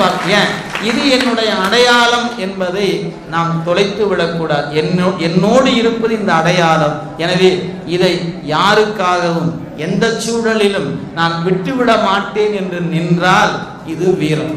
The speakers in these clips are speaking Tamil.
பார்க்க. ஏன் இது என்னுடைய அடையாளம் என்பதை நாம் தொலைத்து விடக்கூடாது. என்னோடு இருப்பது இந்த அடையாளம். எனவே இதை யாருக்காகவும் எந்த சூழலிலும் நான் விட்டுவிட மாட்டேன் என்று நின்றால் இது வீரம்.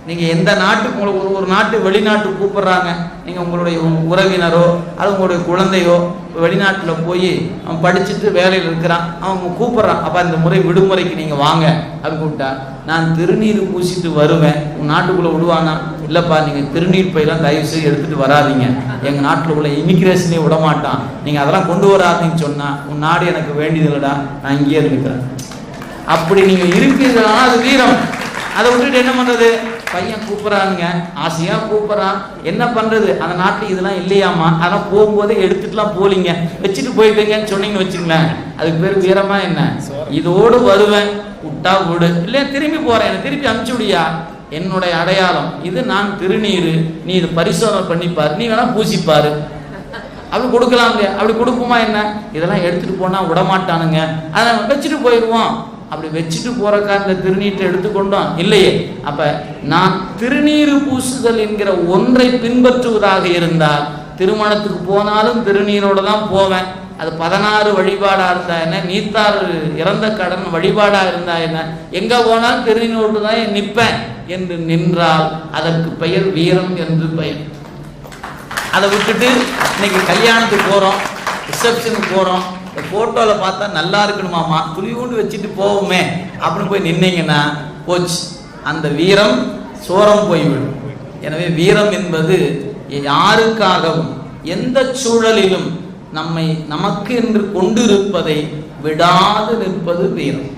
நீங்கள் எந்த நாட்டுக்கு ஒரு நாட்டு வெளிநாட்டுக்கு கூப்பிட்றாங்க, நீங்கள் உங்களுடைய உறவினரோ அது உங்களுடைய குழந்தையோ வெளிநாட்டில் போய் அவன் படிச்சுட்டு வேலையில் இருக்கிறான், அவங்க கூப்பிட்றான், அப்போ இந்த முறை விடுமுறைக்கு நீங்கள் வாங்க அப்படின்னு கூப்பிட்டா, நான் திருநீர் பூசிட்டு வருவேன், உன் நாட்டுக்குள்ளே விடுவானா? இல்லைப்பா, நீங்கள் திருநீர் பையெல்லாம் தயவு செய்து எடுத்துகிட்டு வராதிங்க, எங்கள் நாட்டில் உள்ள இமிக்ரேஷனே விட மாட்டான், நீங்கள் அதெல்லாம் கொண்டு வராதுன்னு சொன்னால் உன் நாடு எனக்கு வேண்டியதில்லடா, நான் இங்கேயே இருக்கிறேன். அப்படி நீங்கள் இருப்பீர்களா அது வீரம். அதை விட்டுட்டு என்ன பண்ணுறது? பையன் கூப்பிட்றானுங்க, ஆசையாக கூப்பிட்றான், என்ன பண்ணுறது? அந்த நாட்டில் இதெல்லாம் இல்லையாமா, அதெல்லாம் போகும்போதே எடுத்துட்டுலாம் போலிங்க, வச்சுட்டு போயிட்டீங்கன்னு சொன்னீங்கன்னு வச்சுங்களேன், அதுக்கு பேர் வீரமா என்ன? இதோடு வருவேன், விட்டா விடு, இல்லையா திரும்பி போகிறேன், என்னை திருப்பி அனுப்பிச்சு விடியா, என்னுடைய அடையாளம் இது, நான் திருநீர், நீ இது பரிசோதனை பண்ணிப்பார், நீ வேணா பூசிப்பார், அப்படி கொடுக்கலாம் இல்லையா? அப்படி கொடுப்போமா என்ன? இதெல்லாம் எடுத்துகிட்டு போனால் விடமாட்டானுங்க, அதை நம்ம வச்சுட்டு போயிடுவோம். அப்படி வச்சுட்டு போறக்கா இந்த திருநீட்டை எடுத்துக்கொண்டோம் இல்லையே. அப்ப நான் திருநீர் பூசுதல் என்கிற ஒன்றை பின்பற்றுவதாக இருந்தால் திருமணத்துக்கு போனாலும் திருநீரோடு தான் போவேன். அது 16 வழிபாடா இருந்தா என்ன, நீத்தார் இறந்த கடன் வழிபாடா இருந்தா என்ன, எங்க போனாலும் திருநீரோடு தான் நிற்பேன் என்று நின்றால் அதற்கு பெயர் வீரம் என்று பெயர். அதை விட்டுட்டு இன்னைக்கு கல்யாணத்துக்கு போறோம், ரிசப்ஷனுக்கு போறோம், போட்டோவில் பார்த்தா நல்லா இருக்கணுமாமா, துளியூண்டு வச்சுட்டு போவோமே அப்படின்னு போய் நின்னீங்கன்னா போச்சு, அந்த வீரம் சோரம் போய்விடும். எனவே வீரம் என்பது யாருக்காகவும் எந்த சூழலிலும் நமக்கு என்று கொண்டிருப்பதை விடாது நிற்பது வீரம்.